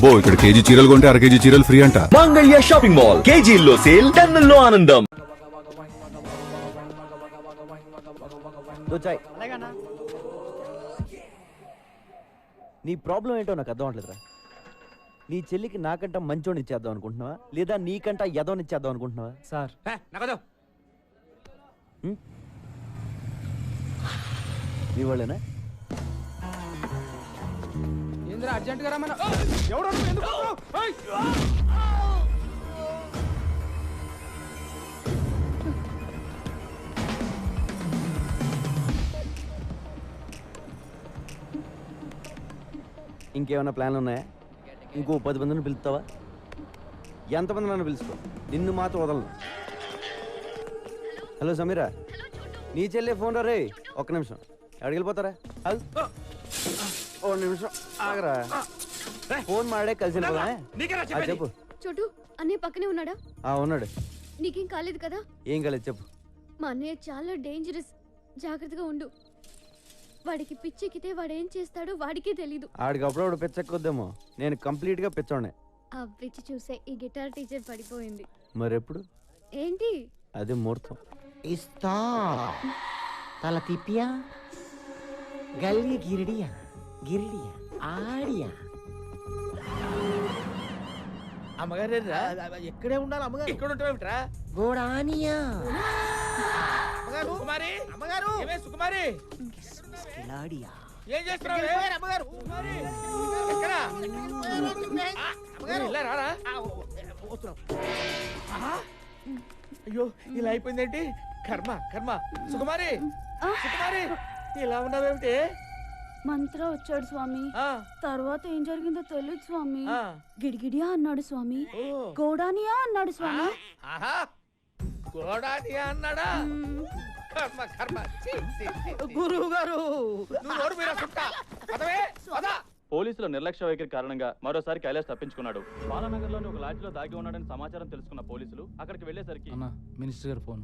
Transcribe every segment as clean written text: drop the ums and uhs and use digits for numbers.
అబ్బో ఇక్కడ కేజీ చీరలు కొంటే అర కేజీ చీరలు ఫ్రీ అంట. మంగళ్య షాపింగ్ మాల్, కేజీల్లో సేల్, టన్నుల్లో ఆనందం. నీ ప్రాబ్లం ఏంటో నాకు అర్థం అవట్లేదురా. నీ చెల్లికి నాకంట మంచోని ఇచ్చేద్దాం అనుకుంటున్నావా, లేదా నీకంట ఎదవని ఇచ్చేద్దాం అనుకుంటున్నావా? సార్ నీ వాళ్ళేనా? అర్జెంట్ గా రమ్మన్నా. ఇంకేమైనా ప్లాన్లు ఉన్నాయా? ఇంకో 10 మందిని పిలుస్తావా? ఎంతమంది నన్ను పిలుచుకో, నిన్ను మాత్రం వదలను. హలో సమీరా, నీ చెల్లె ఫోన్ రే. ఒక్క నిమిషం, ఎక్కడికి వెళ్ళిపోతారా? ఓ నిమిషం ఆగరా, ఫోన్ మాడే కలిసి చెప్పు. చోటు అన్నయ్య పక్కనే ఉన్నాడా? ఉన్నాడు. నీకేం కాలేదు కదా? ఏం కాలేదు చెప్పు. మా అన్నయ్య చాలా డేంజరస్, జాగ్రత్తగా ఉండు. వాడికి పిచ్చెక్కితే వాడేం చేస్తాడో వాడికే తెలీదు. ఆడికి అప్పుడప్పుడు పిచ్చెక్కొద్దేమో, నేను కంప్లీట్ గా పిచ్చోనే. ఆ పిచ్చి చూసే ఈ గిటార్ టీచర్ పడిపోయింది. మరెప్పుడు? ఏంటి అదే ముహూర్తం. ఇస్తా తల తిప్పియా గల్లి గిరిడియా గిరిడియా ఆడియా. అమ్మగారు ఎక్కడే ఉండాలి అమ్మగారు? ఎక్కడ ఉంటావేమిట్రా? గోడానియా సుకుమారి, అమ్మగారు సుకుమారి, కిలాడియా. ఏం చేస్తున్నావు అమ్మగారు? అయ్యో ఇలా అయిపోయిందేంటి? కర్మ కర్మ. సుకుమారి సుకుమారి, ఇలా ఉన్నావేమిటి? మంత్ర వచ్చాడు స్వామి. తర్వాత ఏం జరిగిందో తెలియదు స్వామి. గిడిగిడియా అన్నాడు స్వామి, గోడానియా అన్నాడు స్వామి. గోడానియా అన్నాడా? కర్మ కర్మ. గురువు గారు పోలీసుల నిర్లక్ష్య వైఖరి కారణంగా మరోసారి కైలాష్ తప్పించుకున్నాడు. బాలానగర్ లోని ఒక లాడ్జిలో దాగి ఉన్నాడని సమాచారం తెలుసుకున్న పోలీసులు అక్కడికి వెళ్లేసరికి మినిస్టర్ గారు ఫోన్.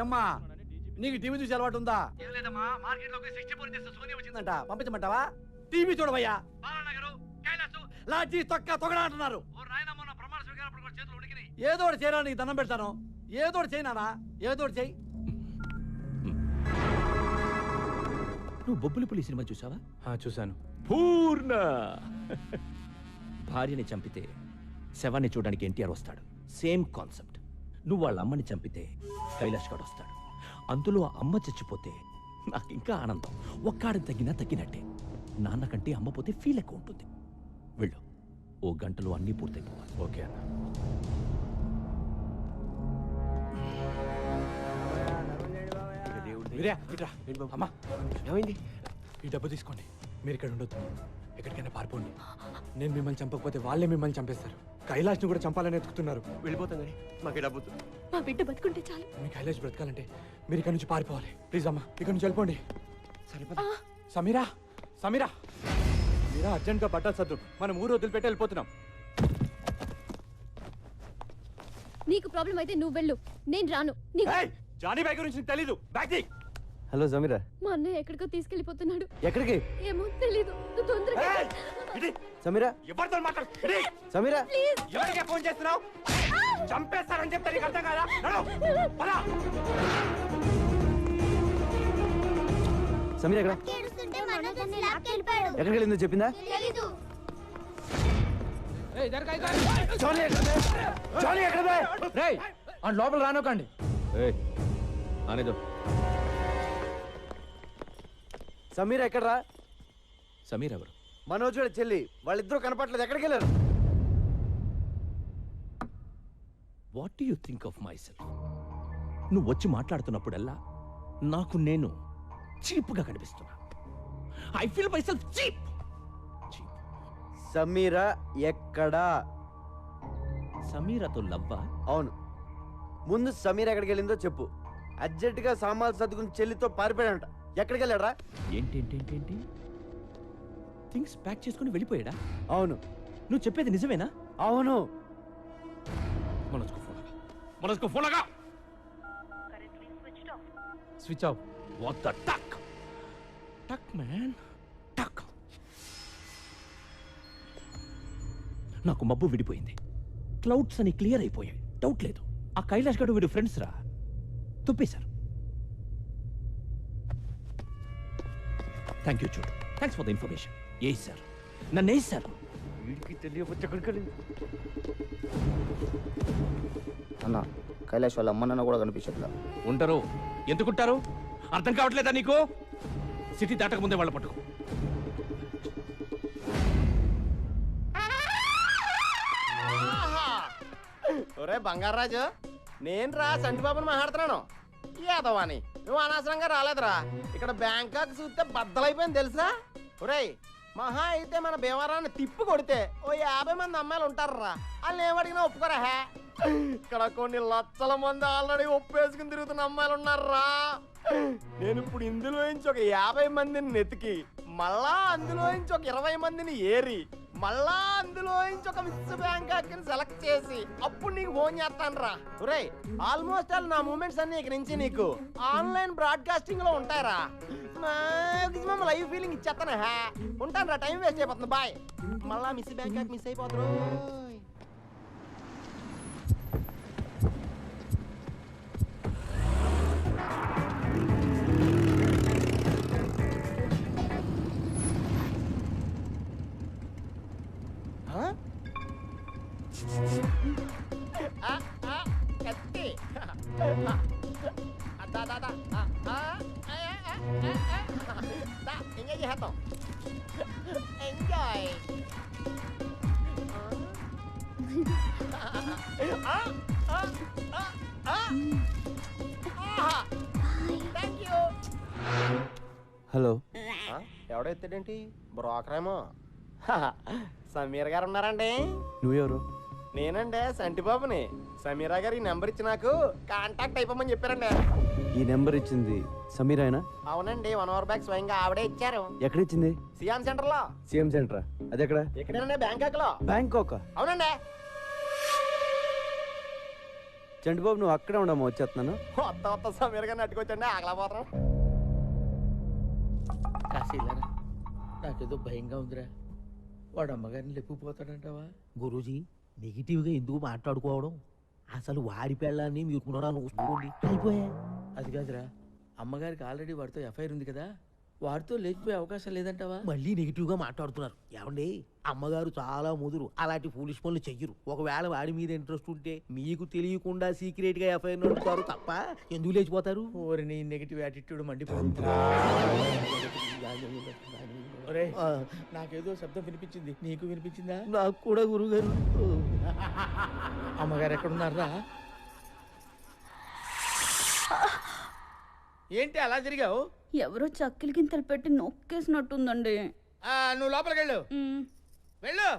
ఏమ్మా నీకు టీవీ చూసి అలవాటు ఉందా? లేదమ్మా, మార్కెట్ లో 64 ఇంచెస్ సోనీ వచ్చిందంట, పంపించమంటావా? టీవీ చూడవయ్యా. బాలానగర్, కైలాసు, లాడ్జి తొక్క తొగడ అంటున్నారు. ఓ రాయనమ్మ, నా ప్రమాణ స్వీకారం కూడా చేతులు ఉడికినాయి. ఏదో ఒకటి చేయరా, నీకు దండం పెడతాను. ఏదో ఒకటి చేయనా, ఏదో ఒకటి చేయి. నువ్వు బొబ్బులిపులి సినిమా చూసావా? చూశాను. పూర్ణ భార్యని చంపితే శవాన్ని చూడడానికి ఎన్టీఆర్ వస్తాడు. Same concept. నువ్వు వాళ్ళ అమ్మని చంపితే కైలాష్ గడ్ వస్తాడు. అందులో అమ్మ చచ్చిపోతే నాకు ఇంకా ఆనందం. ఒక్కాడని తగ్గినట్టే. నాన్న కంటే అమ్మ పోతే ఫీల్ ఎక్కువ ఉంటుంది. వెళ్ళు, ఓ గంటలో అన్నీ పూర్తయిపోవాలి. ఓకే అన్న. అమ్మా ఏమైంది? ఈ డబ్బు తీసుకోండి, మీరు ఇక్కడ ఉండొద్దు, ఎక్కడికైనా పారిపోండి. నేను మిమ్మల్ని చంపకపోతే వాళ్ళే మిమ్మల్ని చంపేస్తారు. కైలాష్ ని కూడా చంపాలని ఎత్తుకుతున్నారు. వెళ్ళిపోతాం కానీ మాకు డబ్బు. మా బిడ్డ బతుకుంటే చాలు. మీ కైలాష్ బ్రతకాలంటే మీరు ఇక్కడ నుంచి పారిపోవాలి. ప్లీజ్ అమ్మా, ఇక్కడ నుంచి వెళ్ళిపోండి. సమీరా సమీరా మీరా, అర్జెంట్ గా బట్టలు సర్దు, మనం ఊరు వదిలిపెట్టి వెళ్ళిపోతున్నాం. నీకు ప్రాబ్లం అయితే నువ్వు వెళ్ళు, నేను రాను. జానీ బాయ్ గురించి నీకు తెలీదు. బ్యాగ్. హలో సమీరా, మా అన్నయ్య ఎక్కడికో తీసుకెళ్లిపోతున్నాడు. ఎక్కడికి? ఏమో తెలీదు. నువ్వు తొందరగా సమీరా. ఎవరితో మాట్లాడు? సమీరా, ఎవరికే ఫోన్ చేస్తున్నావు? చంపేస్తారని చెప్తే నీకు అర్థం కాదా? సమీరా ఎక్కడ? ఎక్కడికి వెళ్ళిందో చెప్పిందా? లోపల రానోకండి. సమీరా ఎక్కడరా? సమీర్ ఎవరు? మనోజ్ చెల్లి. వాళ్ళిద్దరూ కనపట్లేదు, ఎక్కడికి వెళ్ళారు? What do you think of my self? నువ్వు వచ్చి మాట్లాడుతున్నప్పుడల్లా నాకు నేను చీప్గా కనిపిస్తున్నా. I feel my self cheap. Sameera ఎక్కడా? సమీరాతో లవ్వా? అవును. ముందు సమీరా ఎక్కడికి వెళ్ళిందో చెప్పు. అర్జెంటుగా సామాన్లు సర్దుకుని చెల్లితో పారిపోయాడంట. ఎక్కడికి వెళ్ళాడా? ఏంటి థింగ్స్ ప్యాక్ చేసుకుని వెళ్ళిపోయాడా? అవును. నువ్వు చెప్పేది నిజమేనా? అవును. మనస్కో ఫోన్ లగా. Switch off. వాట్ ద టక్ టక్ మ్యాన్ టక్. నాకు మబ్బు విడిపోయింది, క్లౌడ్స్ అని క్లియర్ అయిపోయాయి, డౌట్ లేదు. ఆ కైలాష్ గడు వీడు ఫ్రెండ్స్ రా, తుప్పేశారు. థ్యాంక్ యూ చూడు, thanks for the information. A sir నన్ను ఏ సార్ వీడికి తెలియవచ్చు ఎక్కడికి అన్న కైలాష్ వాళ్ళ అమ్మ నాన్న కూడా కనిపించట్లా. ఉంటారు, ఎందుకుంటారు? అర్థం కావట్లేదా నీకు? సిటీ దాటక ముందే వాళ్ళ పట్టుకు. ఒరే బంగారాజు, నేను రా సంటిబాబుని మాట్లాడుతున్నాను. ఏదవాని నువ్వు అనవసరంగా రాలేదురా. ఇక్కడ బ్యాంకాక్ చూస్తే బద్దలైపోయింది తెలుసా. ఒరేయ్, మహా అయితే మన భీమవరాన్ని తిప్పి కొడితే ఓ 50 మంది అమ్మాయిలు ఉంటారా. వాళ్ళు ఏమడిగినా ఒప్పుకోరా. ఇక్కడ కొన్ని లక్షల మంది ఆల్రెడీ ఒప్పేసుకుని తిరుగుతున్న అమ్మాయిలు ఉన్నారా. నేను ఇప్పుడు ఇందులో నుంచి ఒక 50 మందిని నెతికి, మళ్ళా అందులో నుంచి ఒక 20 మందిని ఏరి, మళ్ళా అందులో నుంచి ఒక మిస్ బ్యాంకాక్ సెలెక్ట్ చేసి అప్పుడు నీకు ఫోన్ చేస్తాను రా. ఒరేయ్, ఆల్మోస్ట్ ఆల్ నా మూమెంట్స్ అన్ని ఇక్కడ నుంచి నీకు ఆన్లైన్ బ్రాడ్కాస్టింగ్ లో ఉంటాయరా. మాక్సిమం లైవ్ ఫీలింగ్ ఇచ్చేస్తాను. ఉంటాను రా, టైం వేస్ట్ అయిపోతుంది. బాయ్. మళ్ళా మిస్ బ్యాంకాక్ మిస్ అయిపోతారు. కత్తి ఎంజాయ్ చేస్తాం. ఎంజాయ్. Thank you. హలో, ఎవడో ఎత్తాడేంటి? బ్రోకర్ ఏమో. సమీర్ గారు ఉన్నారండి? నువ్వెవరు? నేనండి సంటిబాబుని. సమీరా గారు ఈ నెంబర్ ఇచ్చి నాకు కాంటాక్ట్ అయిపోమని చెప్పారండి. ఈ నెంబర్ ఇచ్చింది సమీరాయనా? అవునండి, 1 అవర్ బ్యాక్ స్వయంగా ఆవిడే ఇచ్చారు. ఎక్కడ ఇచ్చింది? సియామ్ సెంటర్ లో. సీఎం సెంటరా? అది ఎక్కడ? ఎక్కడేనండి? బ్యాంకాక్ లో. బ్యాంకాక్? అవునండి. చంటిబాబు నువ్వు అక్కడే ఉండమ్మా, వచ్చేస్తున్నాను. కొత్త సమీర్ గారిని అట్టుకొచ్చండి, ఆగలేకపోతాం. కాశీలరా, నాకేదో భయంగా ఉందిరా. వాడు అమ్మగారిని లేపుకుపోతాడంటావా? గురూజీ, నెగిటివ్ గా ఎందుకు మాట్లాడుకోవడం? అసలు వాడి పెళ్ళాన్ని మీరు పునరాలోచించుకోండి. అయిపోయా. అది కాదురా, అమ్మగారికి ఆల్రెడీ వాడితో ఎఫ్ఐఆర్ ఉంది కదా, వాడితో లేచిపోయే అవకాశం లేదంటావా? మళ్ళీ నెగిటివ్ గా మాట్లాడుతున్నారు. ఏమండి, అమ్మగారు చాలా ముదురు, అలాంటి ఫూలిష్ పనులు చెయ్యరు. ఒకవేళ వాడి మీద ఇంట్రెస్ట్ ఉంటే మీకు తెలియకుండా సీక్రెట్ గా ఎఫ్ఐఆర్ నడుపుతారు తప్ప ఎందుకు లేచిపోతారు? ఓరి నీ నెగిటివ్ యాటిట్యూడ్ మండిపోతుంది. ఒరే, నాకేదో శబ్దం వినిపించింది, నీకు వినిపించిందా? నాకు కూడా గురుగారు. అమ్మగారు ఎక్కడున్నారా? ఏంటి అలా జరిగావు? ఎవరో చక్కిలి గింతలు పెట్టి నొక్కేసినట్టుందండి. నువ్వు లోపలికి వెళ్ళు. వెళ్ళు.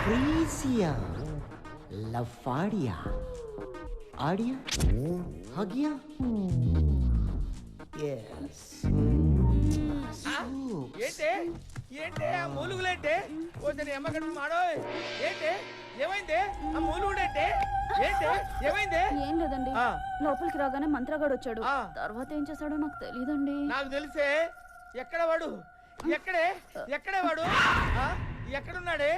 ప్రీసియా, లఫాడియా, ఆడియా, హగియా. Yes. ఏంటి ఏంటి ఆ మూలుగులేంటి? కొంచెం అమ్మగడ్డ మాడో. ఏంటి ఏమైంది? ఆ మూలుగుడేంటి? ఏంటి ఏమైంది? ఏం లేదండి, లోపలికి రాగానే మంత్రగాడు వచ్చాడు. తర్వాత ఏం చేశాడో నాకు తెలియదండి. నాకు తెలిసే. ఎక్కడ వాడు? ఎక్కడే వాడు? ఎక్కడున్నాడే?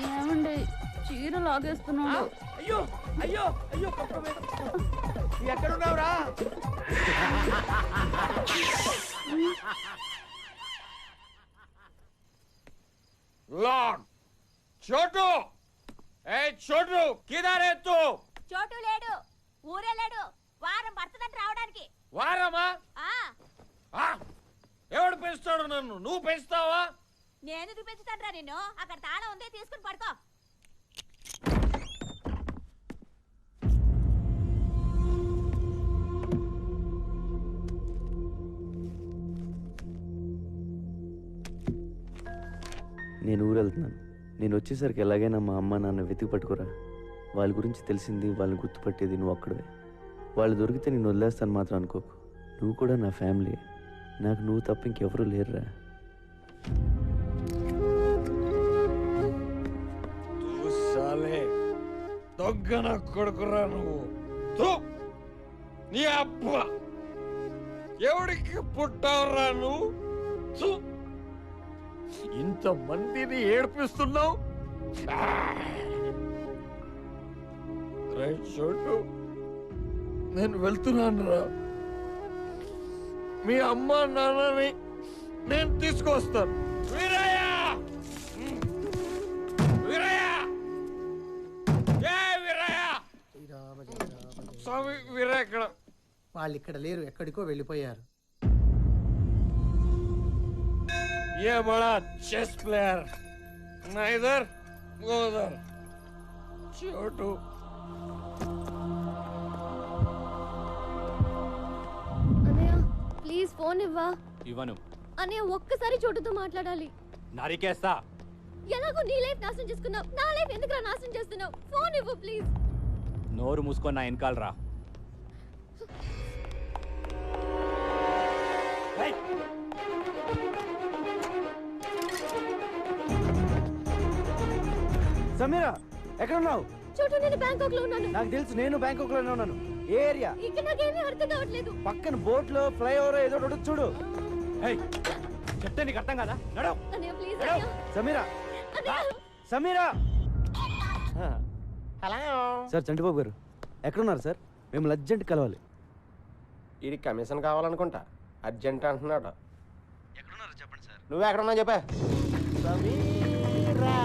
ఏమండి, చీర లాగేస్తున్నాడు. అయ్యో అయ్యో అయ్యో, ఎక్కడున్నావురా? చోటు, ఏ చోటు, కిదారే తూ? చోటు లేడు, ఊరే లేడు. వారం పడుతుందంట రావడానికి. వారమా? ఎవడు పెంచుతాడు నన్ను? నువ్వు పెంచుతావా? నేను పెంచుతాను రా నిన్ను. అక్కడ తాళం ఉంది, తీసుకుని పడుకో. నేను ఊరు వెళ్తున్నాను. నేను వచ్చేసరికి ఎలాగైనా మా అమ్మ నాన్న వెతికి పట్టుకురా. వాళ్ళ గురించి తెలిసింది, వాళ్ళని గుర్తుపట్టేది నువ్వు ఒక్కడే. వాళ్ళు దొరికితే నేను వదిలేస్తాను మాత్రం అనుకోకు. నువ్వు కూడా నా ఫ్యామిలీ. నాకు నువ్వు తప్ప ఇంకెవరూ లేరురా. దొగ్గన కొడుకురా నువ్వు. నీ అబ్బ ఎవడికి పుట్టావురా నువ్వు? ఇంతమందిని ఏడిపిస్తున్నావు. చోటు నేను వెళ్తున్నాను రా. మీ అమ్మ నాన్నని నేను తీసుకొస్తాను. వీరయ్య! వీరయ్య! జై వీరయ్య! స్వామి వీరయ్య ఎక్కడ? వాళ్ళు ఇక్కడ లేరు, ఎక్కడికో వెళ్ళిపోయారు. ये बड़ा चेस प्लेयर ना इधर वो उधर. छोटू అన్నయ్య ప్లీజ్ ఫోన్ ఇవ్వా. ఇవ్వను. అన్నయ్య ఒక్కసారి చోటుతో మాట్లాడాలి. నరికేస్తా. ఎలాగో నీ లైఫ్ నాశనం చేసుకున్నావు, నా లైఫ్ ఎందుకు నాశనం చేస్తున్నావు? ఫోన్ ఇవ్వు ప్లీజ్. నోరు మూసుకొని నా వెనకాల రా. సమీరా ఎక్కడ ఉన్నావు? చోటు నేను బ్యాంకాక్ లో ఉన్నాను. నాకు తెలుసు, నేను బ్యాంకాక్ లోనే ఉన్నాను. ఏ ఏరియా? ఇక్కడ నాకేమీ అర్థం కావట్లేదు. పక్కన బోట్ లో ఫ్లైఓవర్ ఏదో ఒకటి ఉంది, చూడు. చెప్తే నీకు అర్థం కదా? నడవు. అన్నయ్య ప్లీజ్ హలో. అన్నయ్య. సమీరా, అన్నయ్య సమీరా. హలో సార్ చంటిబాబు గారు ఎక్కడున్నారు సార్? మేము అర్జెంట్ కలవాలి. ఇది కమిషన్ కావాలనుకుంటా, అర్జెంట్ అంటున్నాడు. ఎక్కడున్నారు చెప్పండి సార్. నువ్వు ఎక్కడున్నావు చెప్పా. సమీరా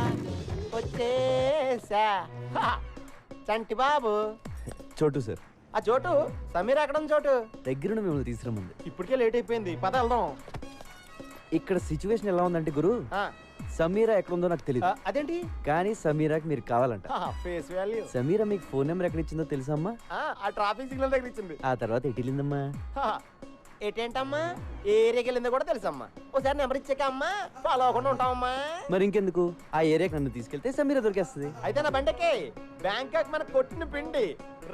వచ్చేసా. చంటి బాబు. చోటు సార్. ఆ చోటు సమీరా ఎక్కడ ఉంది? చోటు దగ్గరుండి మిమ్మల్ని తీసుకురమ్మంది. ఇప్పటికే లేట్ అయిపోయింది, పద వెళ్దాం. ఇక్కడ సిచ్యువేషన్ ఎలా ఉందంటే గురు, ఆ, సమీరా ఎక్కడుందో నాకు తెలియదు, అదేంటి కానీ సమీరాకి మీరు కావాలంట. Face value. సమీరా మీకు ఫోన్ నెంబర్ ఎక్కడ ఇచ్చిందో తెలుసా అమ్మా? ఆ ట్రాఫిక్ సిగ్నల్ దగ్గర ఇచ్చింది. ఆ తర్వాత ఎటు వెళ్ళిందమ్మా? ఏంటమ్మా, ఏ ఏరియాకి వెళ్ళిందో కూడా తెలుసమ్మా. ఒకసారి నెంబర్ ఇచ్చాక అమ్మా ఫాలో అవ్వకుండా ఉంటామమ్మా. మరి ఇంకెందుకు, ఆ ఏరియాకి నన్ను తీసుకెళ్తే సమీరా దొరికేస్తుంది. అయితే నా బండకి బ్యాంకాక్ మన కొట్టిన పిండి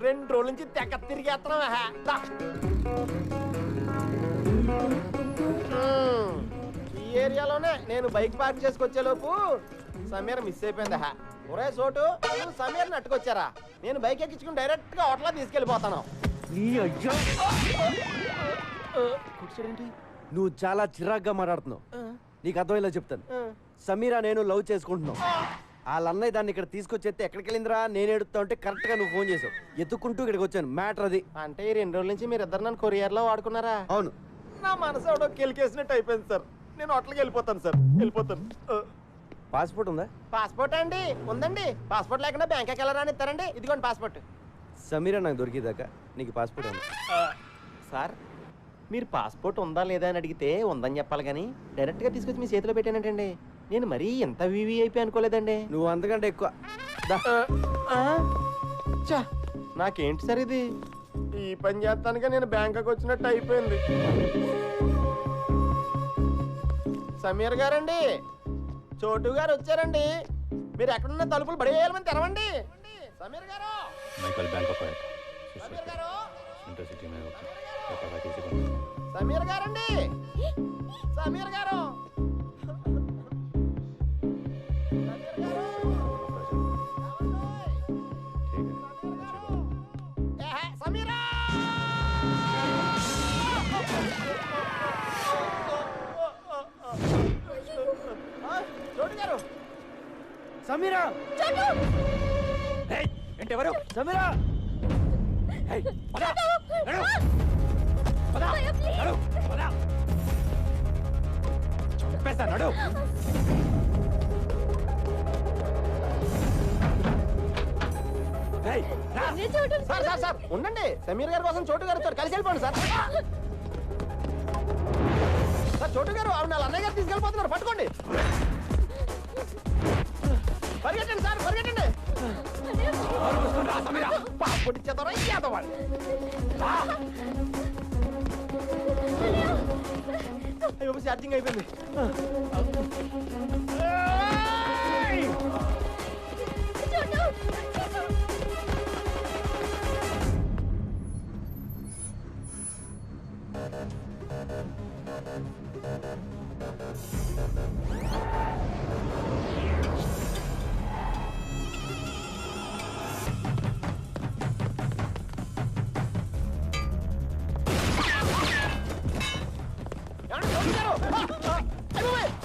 2 రోజుల నుంచి తెగ తిరిగేస్తున్నావా? ఈ ఏరియాలోనే నేను బైక్ పార్క్ చేసుకొచ్చే లోపు సమీర మిస్ అయిపోయిందా? ఒరే చోటు, నువ్వు సమీరని అట్టుకొచ్చారా? నేను బైక్ ఎక్కించుకుని డైరెక్ట్ గా హోటల్ తీసుకెళ్ళిపోతాను. ఏంటి నువ్వు చాలా చిరాగ్గా మాట్లాడుతున్నావు. నీకు అర్థమయ్యేలా చెప్తాను. సమీరా నేను లవ్ చేసుకుంటున్నావు. వాళ్ళ అన్నయ్య దాన్ని ఇక్కడ తీసుకొచ్చేస్తే ఎక్కడికి వెళ్ళిందిరా నేను ఎడుతా ఉంటే కరెక్ట్ గా నువ్వు ఫోన్ చేసావు. ఎత్తుకుంటూ ఇక్కడికి వచ్చాను. మ్యాటర్ అది. అంటే ఈ 2 రోజుల నుంచి మీరు ఇద్దరు నన్ను కొరియర్ లో వాడుకున్నారా? అవును. నా మనసు ఎవడో కెలికేసినట్టు అయిపోయింది సార్. నేను హోటల్కి వెళ్ళిపోతాను సార్, వెళ్ళిపోతాను. పాస్పోర్ట్ ఉందా? పాస్పోర్ట్ అండి ఉందండి. పాస్పోర్ట్ లేకుండా బ్యాంకాక్ వెళ్ళరా అని ఇస్తారండి. ఇదిగోండి పాస్పోర్ట్. సమీరా నాకు దొరికేదాకా నీకు పాస్పోర్ట్ ఉంది. సార్ మీరు పాస్పోర్ట్ ఉందా లేదా అని అడిగితే ఉందని చెప్పాలి కానీ డైరెక్ట్గా తీసుకొచ్చి మీ చేతిలో పెట్టానంటండి. నేను మరీ ఎంత వీవీఐపీ అనుకోలేదండి. నువ్వు అంతకంటే ఎక్కువ. చా, నాకేంటి సార్ ఇది? ఈ పని చేస్తానుగా నేను బ్యాంకాక్ వచ్చినట్టు అయిపోయింది. సమీర్ గారండి, చోటు గారు వచ్చారండి. మీరు ఎక్కడున్న తలుపులు బడేయాలని తెరవండి. సమీర్ గారు, మైకల్ బ్యాంకాక్ సమీర్ గారు, ఇంటర్సిటీ में సమీర్ గారండి, సమీర్ గారు, సమీరా, చోటు గారు, సమీరా. ఏంటి ఎవరు? సమీరా. చెప్పేస్తా నడు. సార్ సార్ సార్ ఉండండి. సమీర్ గారి కోసం చోటు గారు వచ్చారు, కలిసి వెళ్ళిపోండి సార్. సార్ చోటు గారు ఆవిడ వాళ్ళ అన్నయ్య గారు తీసుకెళ్ళిపోతున్నారు, పట్టుకోండి. పరిగెట్టండి సార్, పరిగెట్టండి. పాస్పోర్ట్ ఇచ్చేద్దారా? ఇచ్చేద్దాం. అయ్యో ఛార్జింగ్ అయిపోయింది.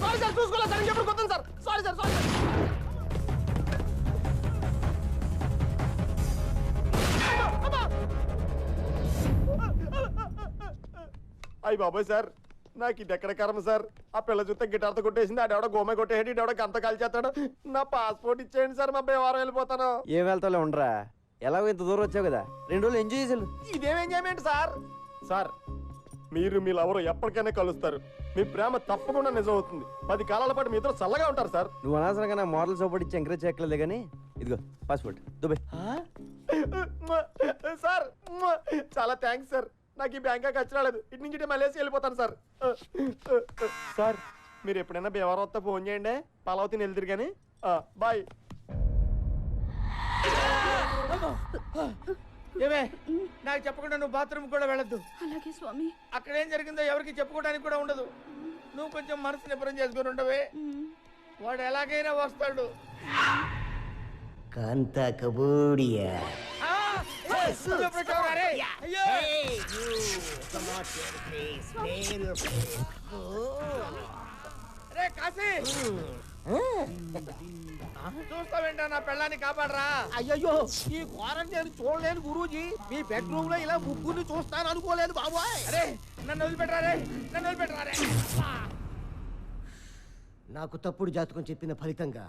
సారీ సార్, సార్ చూసుకోలేదు సార్ ఇంకెప్పుడు కొత్త సార్ సారీ సార్ సారీ అయ్యి బాబాయ్ సార్ నాకు ఇది ఎక్కడ కర్మ సార్ ఆ పిల్ల చూస్తే గిటార్తో కొట్టేసింది ఆడెవడో గోమే కొట్టేసి ఇడెవడో గంత కాల్చేస్తాడు నా పాస్పోర్ట్ ఇచ్చేయండి సార్ మా బేవారం వెళ్ళిపోతాను ఏం వెళ్తాలో ఉండరా ఎలాగో ఇంత దూరం వచ్చావు కదా 2 రోజులు ఎంజాయ్ చేసాను. ఇదేం ఎంజాయ్మెంట్ సార్ సార్ మీరు మీ లవరు ఎప్పటికైనా కలుస్తారు మీ ప్రేమ తప్పకుండా నిజం అవుతుంది 10 కాలాల పాటు మీ ఇద్దరు చల్లగా ఉంటారు సార్ నువ్వు అనవసరంగా నా మోడల్ సపోర్ట్ ఇచ్చి ఎంకరేజ్ చేయట్లేదు కానీ ఇదిగో పాస్పోర్ట్ దుబాయ్. సార్ చాలా థ్యాంక్స్ సార్ నాకు ఈ బ్యాంకాక్ వచ్చి రాలేదు ఇటు నుంచి మలేసి వెళ్ళిపోతాను సార్ సార్ మీరు ఎప్పుడైనా బేవారం వస్తే ఫోన్ చేయండి పలావతిని వెళ్తారు కానీ బాయ్ ఏమే నాకు చెప్పకుండా నువ్వు బాత్రూమ్ కూడా వెళ్ళొద్దు. అలాగే స్వామి. అక్కడ ఏం జరిగిందో ఎవరికి చెప్పుకోవడానికి కూడా ఉండదు. నువ్వు కొంచెం మనసు నిబ్బరం చేసుకుని ఉండవే. వాడు ఎలాగైనా వస్తాడు. కాంతా కబూడియా చూస్తావేంటా నా పెళ్ళాన్ని కాపాడరా. అయ్యయ్యో ఈ క్వారంటైన్ చూడలేను గురూజీ మీ బెడ్రూమ్ లో ఇలా ముగ్గురిని చూస్తాను అనుకోలేదు బాబాయ్. అరే నన్ను వదిలిపెట్టరారే నన్ను వదిలిపెట్టరారే. నాకు తప్పుడు జాతకం చెప్పిన ఫలితంగా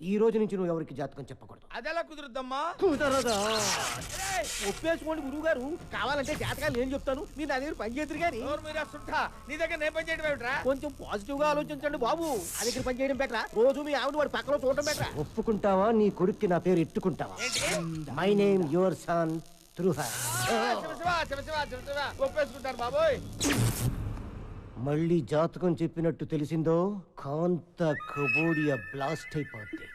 ఈ రోజు నుంచి నువ్వు ఎవరికి జాతకం చెప్పకూడదు. అదెలా కుదురుద్దమ్మా? కుదరదా? ఒప్పేసుకోండి గురువు గారు, కావాలంటే జాతకాలు నేను చెప్తాను మీరు నా దగ్గర పని చేద్దరు కానీ. నీ దగ్గర నేను పని చేయడం ఏమిట్రా? కొంచెం పాజిటివ్ గా ఆలోచించండి బాబు. నా దగ్గర పని చేయడం బెటరా, రోజు మీ ఆవిడ వాడి పక్కన చూడటం బెటరా. ఒప్పుకుంటావా నీ కొడుక్కి నా పేరు ఎట్టుకుంటావా? మై నేమ్ యువర్ సన్ త్రుహ. ఒప్పేసుకుంటాను బాబోయ్. మళ్ళీ జాతకం చెప్పినట్టు తెలిసిందో కాంత కబోడియా బ్లాస్ట్ అయిపోద్ది.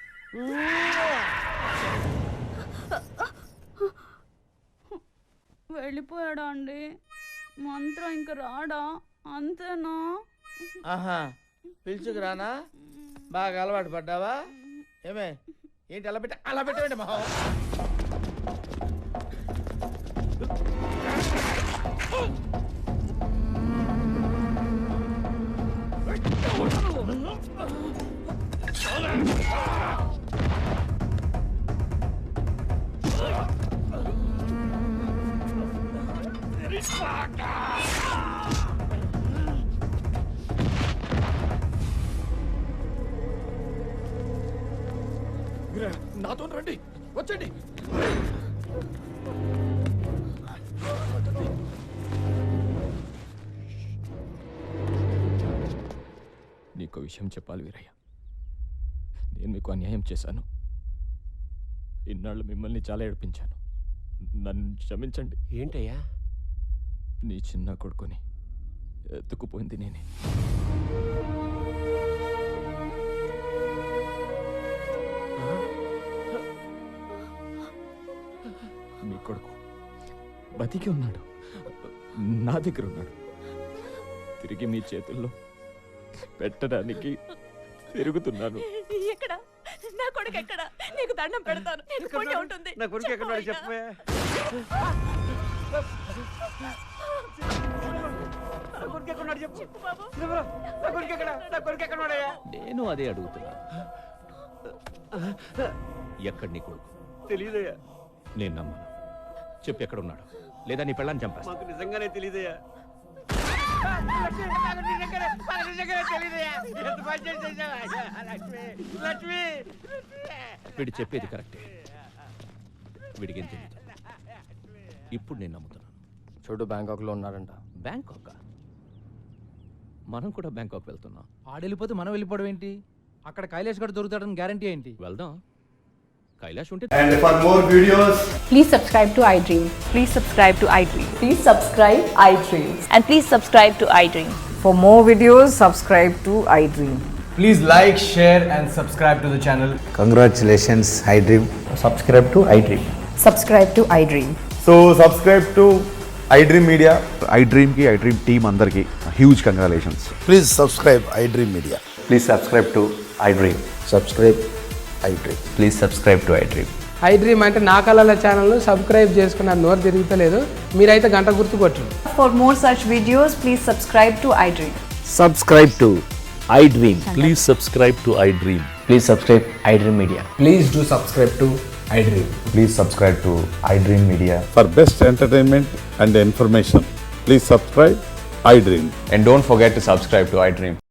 వెళ్ళిపోయాడా అండి? మంత్రం ఇంక రాడా? అంతేనా? ఆహా పిలుచుకురానా? బాగా అలవాటు పడ్డావా? ఏమే ఏంటి అలా పెట్టండి మహా. నాతో రండి వచ్చండి. నీకో విషయం చెప్పాలి వీరయ్య. నేను మీకు అన్యాయం చేశాను. ఇన్నాళ్ళు మిమ్మల్ని చాలా ఏడిపించాను. నన్ను క్షమించండి. ఏంటయ్యా? నీ చిన్న కొడుకుని ఎత్తుకుపోయింది నేనే. మీ కొడుకు బతికి ఉన్నాడు, నా దగ్గర ఉన్నాడు. తిరిగి మీ చేతుల్లో పెట్టడానికి తిరుగుతున్నాను. ఎక్కడ నా కొడుకు? ఎక్కడ? నీకు దండం పెడతాను. నీకు పుణ్యం ఉంటుంది. నా కొడుకు ఎక్కడ చెప్పే? నేను అదే అడుగుతున్నా. ఎక్కడ నీ కొడుకు? తెలియదయ్యా. నేను నమ్మను. చెప్పు ఎక్కడ ఉన్నాడు, లేదా నీ పెళ్ళాన్ని చంపేస్తా. మాకు నిజంగానే తెలియదయ్యా. వీడు చెప్పేది కరెక్టే. వీడికి ఏం తెలియదు. ఇప్పుడు నేను నమ్ముతున్నాను. చోటు బ్యాంకాక్ లో ఉన్నాడంట. బ్యాంకాక్? మనం కూడా బ్యాంకాక్ వెళ్తున్నాం. ఆడెళ్ళిపోతే మనం వెళ్ళిపోవడం ఏంటి? అక్కడ కైలాష్ గడ్ దొరుకుతాడని గ్యారంటీ ఏంటి? వెళ్దాం. కైలాష్ ఉంటే. And for more videos, please subscribe to iDream. Please subscribe to iDream. Please subscribe iDream. And please subscribe to iDream. For more videos, subscribe to iDream. please like, share and subscribe to the channel. Congratulations, iDream. Subscribe to iDream. Subscribe to iDream. So subscribe to iDream Media. iDream ki iDream team andarki huge congratulations. Please subscribe iDream Media. Please subscribe to iDream. Subscribe iDream. Please subscribe to iDream. iDream అంటే నా కళల channel subscribe చేసుకున్న నోరు తిరుగుతలేదు. మీరైతే గంట గుర్తు కొట్టండి. For more such videos, please subscribe to iDream. Subscribe to iDream. Please subscribe to iDream. Please subscribe iDream Media. Please do subscribe to iDream. Please subscribe to iDream Media. For best entertainment and information, please subscribe iDream. And don't forget to subscribe to iDream.